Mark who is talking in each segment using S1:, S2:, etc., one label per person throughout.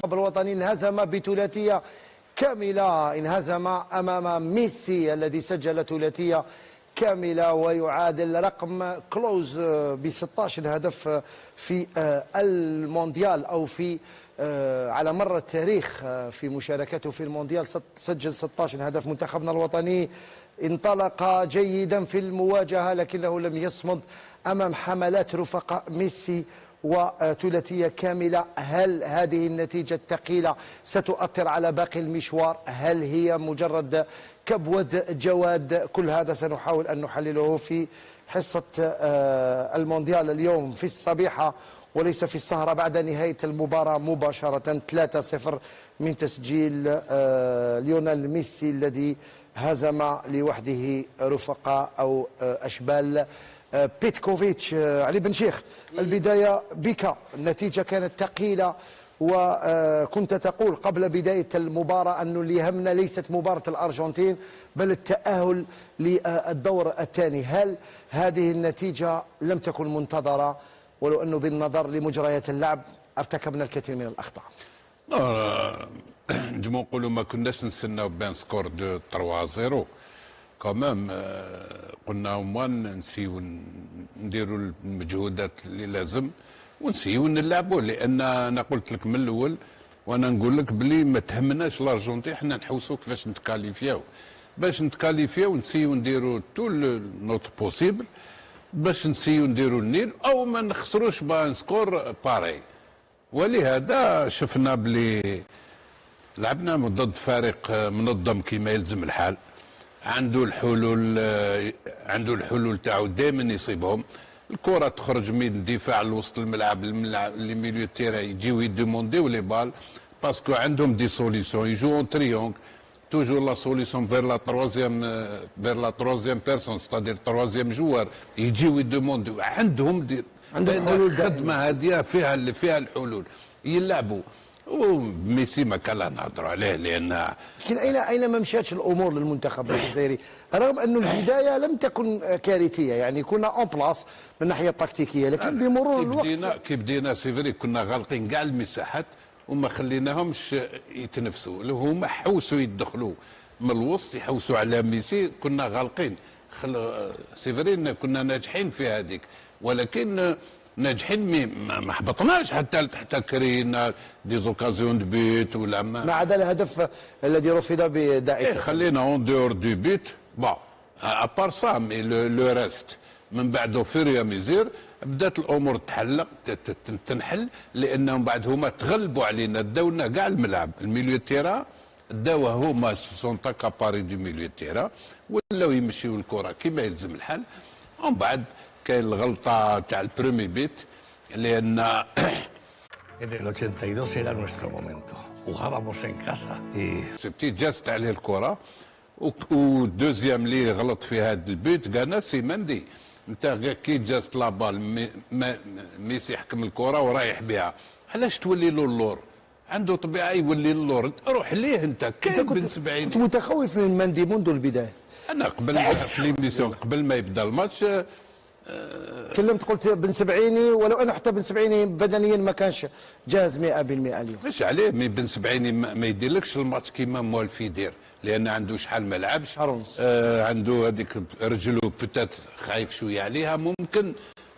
S1: المنتخب الوطني انهزم بثلاثية كاملة، انهزم أمام ميسي الذي سجل ثلاثية كاملة ويعادل رقم كلوز ب 16 هدف في المونديال أو في على مر التاريخ في مشاركته في المونديال. سجل 16 هدف. منتخبنا الوطني انطلق جيدا في المواجهة لكنه لم يصمد أمام حملات رفقاء ميسي وثلاثية كاملة. هل هذه النتيجة الثقيلة ستؤثر على باقي المشوار؟ هل هي مجرد كبوة جواد؟ كل هذا سنحاول أن نحلله في حصة المونديال اليوم في الصبيحة وليس في السهرة بعد نهاية المباراة مباشرة. 3-0 من تسجيل ليونيل ميسي الذي هزم لوحده رفقاء أو أشبال بيتكوفيتش. علي بن شيخ، البداية بك. النتيجة كانت ثقيلة وكنت تقول قبل بداية المباراة أنه اللي يهمنا ليست مباراة الأرجنتين بل التأهل للدور الثاني. هل هذه النتيجة لم تكن منتظرة ولو أنه بالنظر لمجريات اللعب ارتكبنا الكثير من الأخطاء؟
S2: نجمو نقولوا ما كناش نستناو بان سكور دو 3-0 كمان. قلنا هما نسيو نديروا المجهودات اللي لازم ونسيو نلعبوا، لان انا قلت لك من الاول وانا نقول لك بلي ما تهمناش الارجنتين، حنا نحوسوا كيفاش نتكاليفياو باش نتكاليفياو، نسيو نديروا تو نوت بوسيبل باش نسيو نديروا النيل او ما نخسروش بان سكور باري. ولهذا شفنا بلي لعبنا ضد فريق منظم كما يلزم الحال، عنده الحلول تاعو دائما يصيبهم. الكره تخرج من الدفاع لوسط الملعب، لي ميليو تيران يجيو يدومونديو لي بال باسكو عندهم دي سوليسيون، يجوا اون تريونغ توجور لا سوليسيون فير لا تروازيام بيرسون ستادير تروازيام جوار، يجيو يدومونديو عندهم
S1: حلول.
S2: خدمه هذه فيها الحلول يلعبوا. وميسي ما كان نهضروا عليه لان
S1: لكن اين ما مشاتش الامور للمنتخب الجزائري رغم انه البدايه لم تكن كارثيه، يعني كنا اون بلاص من الناحيه التكتيكيه، لكن بمرور الوقت
S2: كي بدينا سيفري كنا غالقين كاع المساحات وما خليناهمش يتنفسوا، هما حوسوا يدخلوا من الوسط يحوسوا على ميسي، كنا غالقين. سيفري كنا ناجحين في هذيك، ولكن ناجحين ما حبطناش حتى كرينا دي زوكازيون دو بيت ولا
S1: ما عدا الهدف الذي رفض بداعي.
S2: خلينا اون دور دو بيت بون ابار سا مي لو ريست من بعد فيريا ميزير بدات الامور تنحل، لانهم بعد هما تغلبوا علينا، داونا كاع الملعب الميليو تيرا داوه هما سون تاكاباري دو ميليو تيرا ولاو يمشيو الكره كما يلزم الحال. ومن بعد كاين الغلطه تاع البرومي بيت لان
S3: En el 82 era nuestro momento. Jugábamos en casa y
S2: سبتي جازت عليه الكره ودوزيام اللي غلط في هذا البيت قالنا سي مندي انت كي جازت لا بال ميسي يحكم الكره ورايح بها، علاش تولي له اللور؟ عنده طبيعه يولي اللور، روح ليه انت كاين بن 70.
S1: كنت متخوف من مندي منذ البدايه.
S2: انا قبل في ليميسيون قبل ما يبدا الماتش
S1: كلمت قلت بن سبعيني، ولو انه حتى بن سبعيني بدنيا ما كانش جاهز 100% اليوم.
S2: ليش عليه؟ مي بن سبعيني ما يديرلكش الماتش كيما موالفي يدير، لان عنده شحال ما لعبش. عنده هذيك رجلو بوتات خايف شويه عليها ممكن،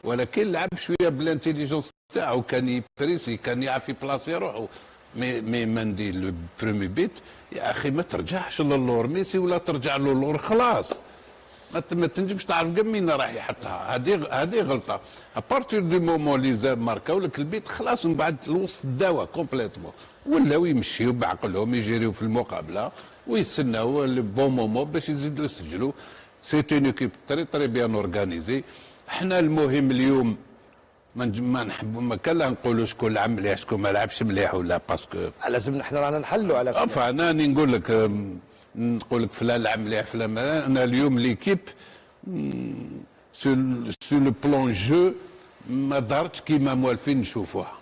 S2: ولكن لعب شويه بالانتيليجونس تاعو، كان يبريسي، كان يعرف يبلاصي روحه. مي مندي لو برومي بيت يا اخي ما ترجعش للور ميسي ولا ترجع له اللور، خلاص ما تنجمش تعرف كم مين راح يحطها. هذه غلطه. ابارتير دو مومون اللي ماركاو لك البيت خلاص، ومن بعد الوسط داوا كومبليتمون، ولاو يمشيو بعقلهم يجريو في المقابله ويستناو لو بون مومون باش يزيدوا يسجلوا. سيتي اون ايكيب تري بيان اورغانيزي. احنا المهم اليوم ما نحب ما كان نقولوا شكون لعب مليح شكون ما لعبش مليح ولا باسكو
S1: لازم نحن رانا نحلوا على كل.
S2: فانا نقول لك فلان لعب مليح فلان. انا اليوم ليكيب سو لو بلون جو ما ظهرتش كيما موالفين نشوفوها،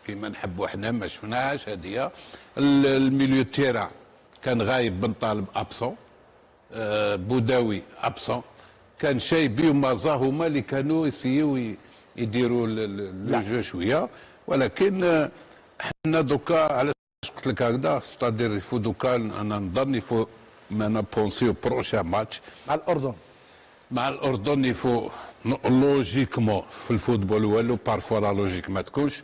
S2: كيما نحبوا احنا ما شفناهاش. هذه الميليو تيرا كان غايب بن طالب ابسون، بوداوي ابسون، كان شايبي ومازا هما اللي كانوا يسيو يديروا لو جو شويه. ولكن احنا دوكا على قلت لك هكذا ستادير يفو دوكا انا نظن يفو ما بونسيو بروشان ماتش
S1: مع الاردن.
S2: مع الاردن يفو لوجيكمون في الفوتبول والو بارفوا لا لوجيك ما تكونش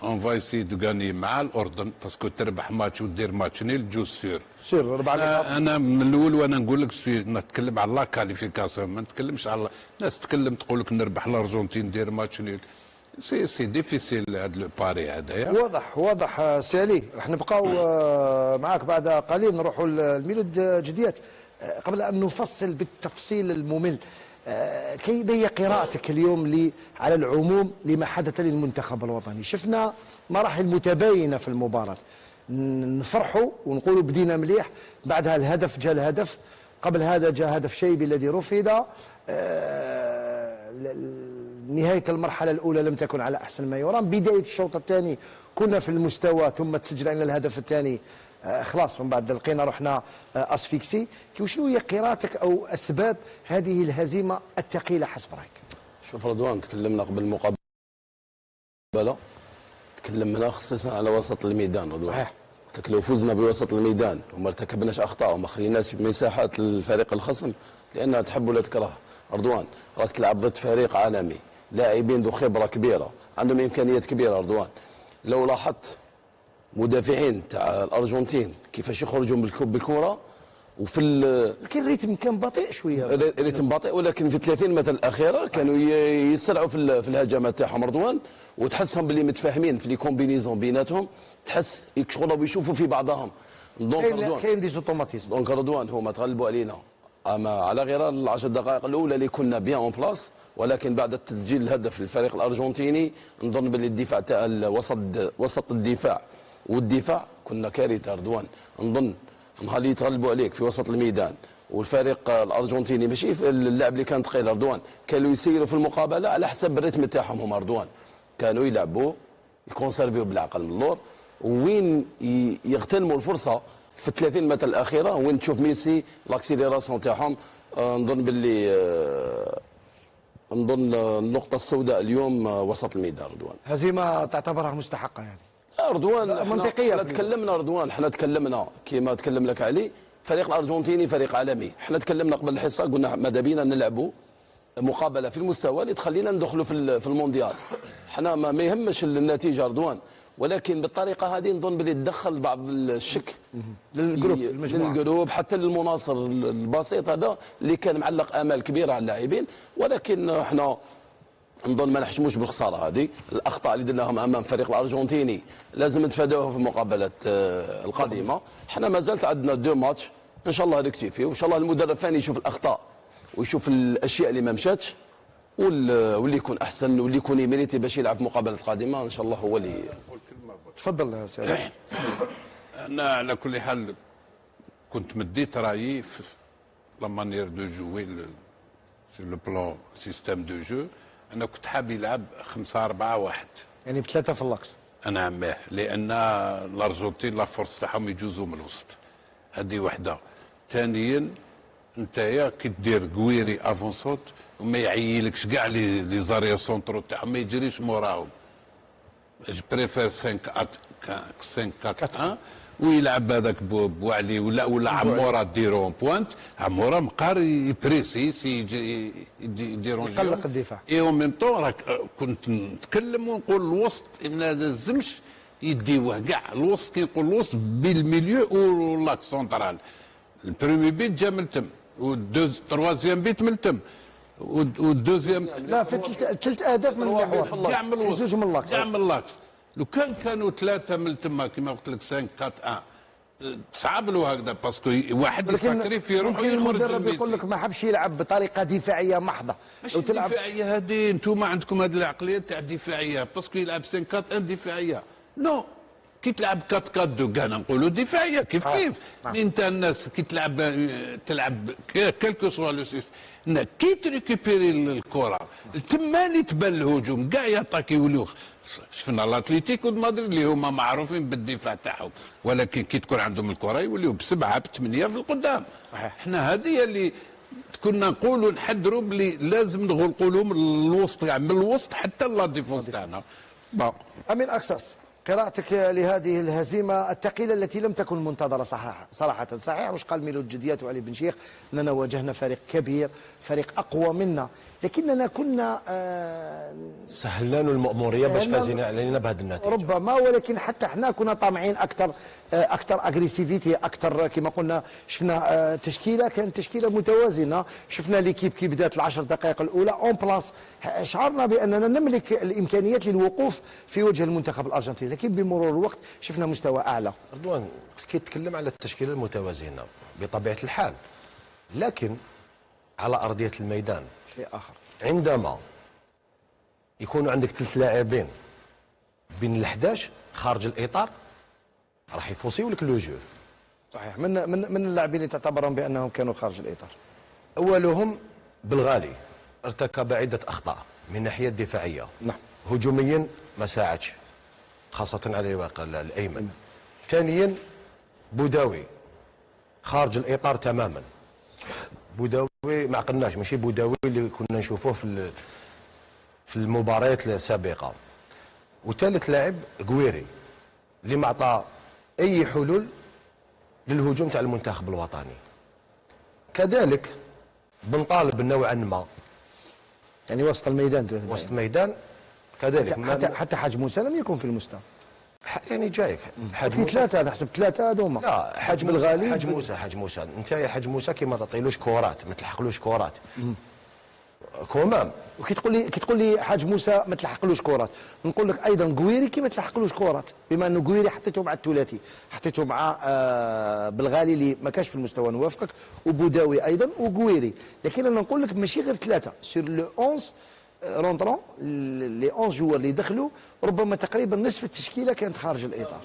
S2: اون فا يسي دو غاني مع الاردن باسكو تربح ماتش ودير ماتش نيل جوز سور.
S1: سير 4 نقاط.
S2: انا من الاول وانا نقول لك نتكلم على لا كاليفيكاسيون ما نتكلمش على الناس تتكلم تقول لك نربح الارجنتين ندير ماتش نيل سي ديفيسيل هذا لو باري هذايا.
S1: واضح سي علي. راح نبقاو معاك بعد قليل نروحوا للميلود جديات. قبل ان نفصل بالتفصيل الممل كيف هي قراءتك اليوم على العموم لما حدث للمنتخب الوطني؟ شفنا مراحل متباينه في المباراه، نفرحوا ونقولوا بدينا مليح، بعدها الهدف جاء الهدف، قبل هذا جاء هدف شيبي الذي رفض. نهايه المرحله الاولى لم تكن على احسن ما يرام، بدايه الشوط الثاني كنا في المستوى ثم تسجل لنا الهدف الثاني خلاص ومن بعد لقينا روحنا اسفيكسي. شنو هي قراءتك او اسباب هذه الهزيمه الثقيله حسب رايك؟
S4: شوف رضوان، تكلمنا قبل المقابله، تكلمنا خصيصا على وسط الميدان رضوان.
S1: صحيح.
S4: قلت لك لو فزنا بوسط الميدان وما ارتكبناش اخطاء وما خليناش مساحات للفريق الخصم لانها تحب ولا تكره رضوان، راك تلعب ضد فريق عالمي، لاعبين ذو خبره كبيره، عندهم امكانيات كبيره رضوان. لو لاحظت مدافعين تاع الارجنتين كيفاش يخرجوا بالكره وفي
S1: لكن الريتم كان بطيء شويه،
S4: الريتم بطيء، ولكن في 30 متر الاخيره كانوا يسرعوا في الهجمات تاعهم رضوان، وتحسهم باللي متفاهمين في لي كومبينيزون بيناتهم، تحس يشغلوا ويشوفوا في بعضهم.
S1: كاين دي اوتوماتيزم.
S4: دونك رضوان هما تغلبوا علينا اما على غرار العشر دقائق الاولى اللي كنا بيان اون بلاس، ولكن بعد تسجيل الهدف للفريق الارجنتيني نظن باللي الدفاع تاع وسط الدفاع والدفاع كنا كارثه رضوان. نظن نهار اللي يتغلبوا عليك في وسط الميدان والفريق الارجنتيني ماشي اللعب اللي كان ثقيل رضوان، كانوا يسيروا في المقابله على حسب الريتم تاعهم هما رضوان، كانوا يلعبوا يكونسيرفيو بالعقل من اللور، وين يغتنموا الفرصه في 30 متر الاخيره وين تشوف ميسي لاكسيليراسيون تاعهم. نظن باللي نظن النقطه السوداء اليوم وسط الميدان رضوان.
S1: هزيمه تعتبرها مستحقه يعني؟
S4: رضوان
S1: منطقيه.
S4: احنا تكلمنا رضوان، احنا تكلمنا كما تكلم لك علي، فريق الارجنتيني فريق عالمي، احنا تكلمنا قبل الحصه قلنا ماذا بينا نلعبوا مقابله في المستوى اللي تخلينا ندخلوا في المونديال. احنا ما يهمش النتيجه رضوان، ولكن بالطريقه هذه نظن باللي تدخل بعض الشك للجروب حتى للمناصر البسيط هذا اللي كان معلق امال كبيره على اللاعبين، ولكن احنا نظن ما نحشموش بالخساره هذه. الاخطاء اللي درناهم امام فريق الارجنتيني لازم نتفاداوها في المقابلات القادمه. احنا ما زالت عندنا 2 ماتش ان شاء الله ريكتيفي، وان شاء الله المدرب ثاني يشوف الاخطاء ويشوف الاشياء اللي ما مشاتش واللي يكون احسن واللي يكون يميريتي باش يلعب في المقابله القادمه ان شاء الله هو اللي.
S1: تفضل سيدي.
S2: انا على كل حال كنت مديت رايي في لا مانيير دو جوي سي لو بلان سيستيم دو جو. انا كنت حاب يلعب 5-4-1
S1: يعني ب3 في اللقص.
S2: نعم، لان الارجنتين لا فورس تاعهم يجوزوا من الوسط، هذه وحده. ثانيا انت كي دير كويري افونسوت وما يعيلكش كاع لي زاريو سونترو تاعهم ما يجريش موراهم. جو بريفير 5-4-1 ويلعب هذاك بوعلي ولا عموره ديرون بوانت. عموره مقار يبريسي يديرون
S1: يقلق الدفاع.
S2: اي او ميم طون راك كنت نتكلم ونقول الوسط ما لازمش يديوه كاع الوسط. كي نقول الوسط بالميليو ولاك سونترال. البريمي بيت جا من تم والتروازيام بيت من تم والدوزيام
S1: لا في 3 اهداف من المحور
S2: كاع من الوسط،
S1: زوج من اللاكس.
S2: كاع من اللاكس. لو كانوا 3 من تما كما قلت لك 5-4-1 صعب له هكذا باسكو واحد يفكر في روحه يخرج.
S1: المدرب يقول لك ما حبش يلعب بطريقه دفاعيه محضه.
S2: لو تلعب دفاعيه هذه انتم عندكم هذه العقليه تاع الدفاعيه باسكو يلعب 5-4-1 دفاعيه. نو كي تلعب 4-4-2 كاع نقولوا دفاعيه كيف انت الناس كي تلعب كيلكو سوا لو سيستم كي تريكوبيري الكره تما اللي تبان الهجوم كاع ياتاكي ولوخ. شفنا الاتليتيكو دو مدريد اللي هما معروفين بالدفاع تاعهم، ولكن كي تكون عندهم الكره يوليو ب7 ب8 في القدام.
S1: صحيح.
S2: احنا هذه اللي كنا نقولوا نحذروا بلي لازم نغلقوا لهم الوسط، يعني من الوسط حتى لا ديفونس تاعنا.
S1: امين اكساس قراءتك لهذه الهزيمة الثقيلة التي لم تكن منتظرة صراحة. صحيح واش قال ميلود جديات وعلي بن شيخ أننا واجهنا فريق كبير، فريق أقوى منا، لكننا كنا
S5: سهلنا له المأمورية باش فازين علينا بهذه النتيجة
S1: ربما، ولكن حتى احنا كنا طامعين أكثر اغريسيفيتي أكثر. كما قلنا شفنا تشكيلة كانت تشكيلة متوازنة، شفنا ليكيب كي بدات ال10 دقائق الأولى اون بلاس، شعرنا بأننا نملك الإمكانيات للوقوف في وجه المنتخب الأرجنتيني، لكن بمرور الوقت شفنا مستوى أعلى.
S5: رضوان كي تتكلم على التشكيلة المتوازنة بطبيعة الحال، لكن على أرضية الميدان
S1: شيء آخر.
S5: عندما يكونوا عندك 3 لاعبين بين ال11 خارج الإطار راح يفوسيو لك لو جو.
S1: صحيح. من اللاعبين اللي تعتبرهم بأنهم كانوا خارج الإطار؟
S5: أولهم بالغالي ارتكب عدة أخطاء من الناحية الدفاعية.
S1: نعم.
S5: هجوميا ما ساعدش خاصة على الواقع الأيمن. ثانيا بوداوي خارج الإطار تماما. بوداوي ما عقلناش، ماشي بوداوي اللي كنا نشوفوه في المباريات السابقة. وثالث لاعب قويري اللي ما عطى أي حلول للهجوم تاع المنتخب الوطني. كذلك بنطالب نوعا ما
S1: يعني وسط الميدان،
S5: وسط الميدان كذلك
S1: حتى حاج موسى لم يكن في المستوى.
S5: يعني جايك
S1: في 3 انا حسب 3 هذوما.
S5: لا
S1: حاج بالغالي
S5: حاج موسى انت يا حاج موسى كي ما تعطيلوش كورات، ما تلحقلوش كورات كومام.
S1: وكي تقول لي حاج موسى ما تلحقلوش كورات، نقول لك ايضا قويري كي ما تلحقلوش كورات، بما انه قويري حطيته مع الثلاثي، حطيته مع بالغالي اللي ما كانش في المستوى، نوافقك، وبوداوي ايضا وقويري، لكن انا نقول لك ماشي غير 3 سير لو 11 رونترون، لي 11 جوار اللي دخلوا ربما تقريبا نصف التشكيله كانت خارج الاطار.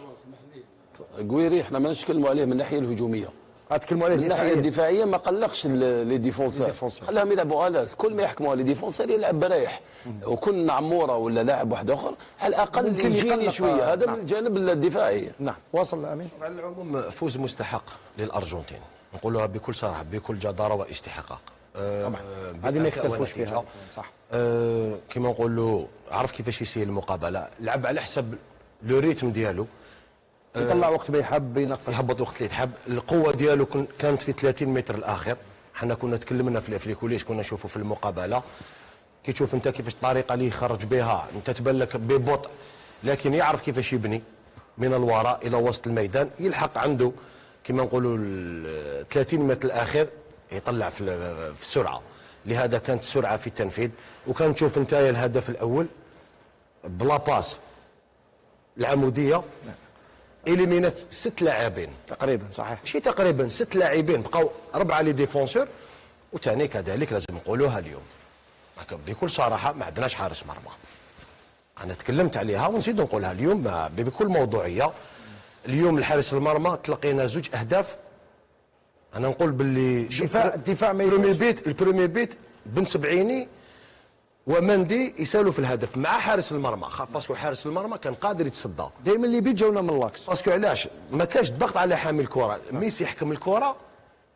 S4: قويري احنا ما نتكلموا عليه من الناحيه الهجوميه،
S1: غتكلموا عليه
S4: من الناحيه الدفاعيه ما قلقش لي ديفونسور، خلاهم يلعبوا الاس، كل ما يحكموا على لي ديفونسور يلعب برايح، وكون عموره ولا لاعب واحد اخر على الاقل يجيني شويه، هذا من الجانب الدفاعي.
S1: نعم واصل امين.
S5: على العموم فوز مستحق للارجنتين، نقولها بكل صراحه بكل جداره واستحقاق.
S1: طبعا هذه ما يختلفوش فيها. صح.
S5: كما نقولوا عرف كيفاش يسير المقابله، لعب على حسب لو ريتم ديالو،
S1: يطلع وقت ما يحب، ينقص،
S5: يهبط وقت اللي يحب. القوه ديالو كانت في 30 متر الاخر. حنا كنا تكلمنا في الكوليس، كنا نشوفوا في المقابله كي تشوف انت كيفاش الطريقه اللي يخرج بها، انت تبان لك ببطء لكن يعرف كيفاش يبني من الوراء الى وسط الميدان، يلحق عنده كما نقولوا 30 متر الاخر يطلع في السرعه. لهذا كانت السرعه في التنفيذ. وكان تشوف انت الهدف الاول بلا باس العموديه إليمينات 6 لاعبين
S1: تقريبا. صحيح.
S5: ماشي تقريبا 6 لاعبين، بقاو 4 لي ديفونسور، وثاني كذلك لازم نقولوها اليوم بكل صراحه ما عندناش حارس مرمى. انا تكلمت عليها ونزيد نقولها اليوم بكل موضوعيه. اليوم الحارس المرمى تلقينا 2 أهداف. انا نقول باللي
S1: الدفاع ما
S5: البرومي بيت بن سبعيني ومندي يسالوا في الهدف مع حارس المرمى، باسكو حارس المرمى كان قادر يتصدى.
S1: دائما اللي بيت جاونا من اللاكس،
S5: باسكو علاش ما كاش الضغط على حامل الكره. ميسي يحكم الكره،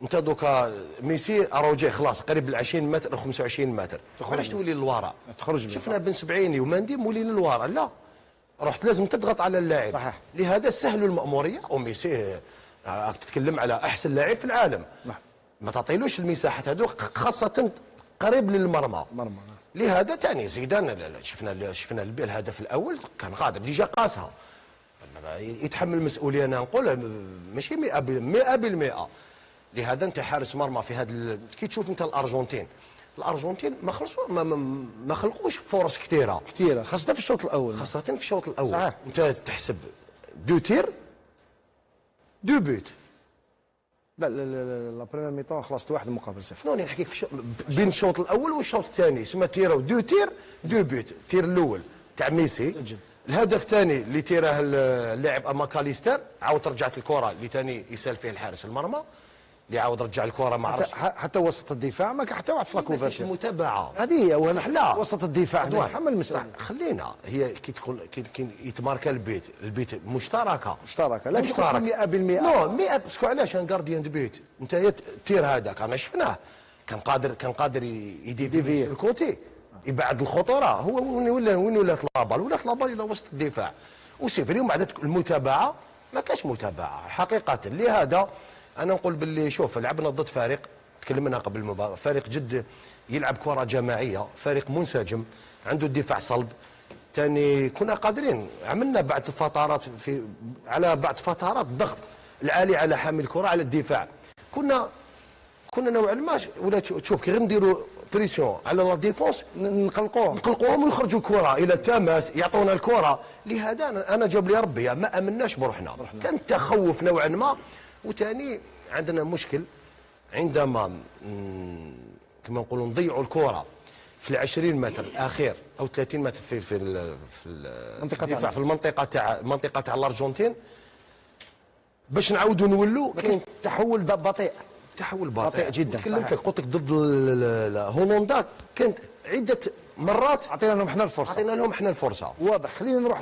S5: انت دوكا ميسي راهو جاي خلاص قريب ل 20 متر او 25 متر، علاش تولي للوراء؟
S1: تخرج.
S5: شفنا بن سبعيني ومندي مولين للوراء، لا رحت لازم تضغط على اللاعب.
S1: صحيح.
S5: لهذا سهلوا المأموريه، وميسي تتكلم على احسن لاعب في العالم، ما تعطيلوش المساحات هذوك خاصه قريب للمرمى. لهذا ثاني زيدان شفنا الهدف الاول كان قادر ديجا قاسها، يتحمل المسؤوليه. انا نقول ماشي 100%. لهذا انت حارس مرمى في هذا كي تشوف انت الارجنتين ما خلقوش فرص كثيره
S1: خاصه في الشوط الاول.
S5: صحيح. انت تحسب 2 تير 2 بوت.
S1: لا لا بريمير ميطون خلصت 1 مقابل 0.
S5: شنو نحكيك بين الشوط الاول والشوط الثاني سما تيراو 2 تير 2 بوت. التير الاول تاع ميسي سجل. الهدف الثاني اللي تيراه اللاعب ماكاليستر، عاود رجعت الكره اللي ثاني يسال فيه الحارس المرمى اللي عاود رجع الكره ما عرفش
S1: حتى وسط الدفاع ما كان حتى واحد في لاكوفرتي.
S5: المتابعه
S1: هذه هي، وانا وسط الدفاع نتحمل المسؤوليه.
S5: خلينا هي كي تكون كي يتماركا البيت مشتركه
S1: لا مشتركه 100%.
S5: نو 100 باسكو علاش ان غارديان دو بيت انت التير هذاك انا شفناه كان قادر يدير في الكوتي يبعد الخطوره. هو وين ولات لابال الى وسط الدفاع، وسيفري ومع ذلك المتابعه ما كاش متابعه حقيقه. لهذا انا نقول باللي شوف لعبنا ضد فريق تكلمنا قبل المباراه، فريق جد يلعب كره جماعيه، فريق منسجم عنده الدفاع صلب. ثاني كنا قادرين عملنا بعض الفترات على بعض فترات ضغط العالي على حامل الكره على الدفاع. كنا نوعا ما ولا تشوف كي غنديروا بريسيون على لا ديفونس نقلقوهم ويخرجوا الكره الى التماس يعطونا الكره. لهذا انا جاب لي ربي ما امناش بروحنا، كان تخوف نوعا ما. وثاني عندنا مشكل عندما كما نقولوا نضيعوا الكره في 20 متر الاخير او 30 متر في الدفاع في المنطقه تاع الارجنتين، باش نعاودوا نولوا كاين
S1: تحول بطيء
S5: جدا. كلمتك قلت لك ضد هولندا كانت عده مرات
S1: اعطينا لهم احنا الفرصه
S5: واضح.
S1: خلينا نروح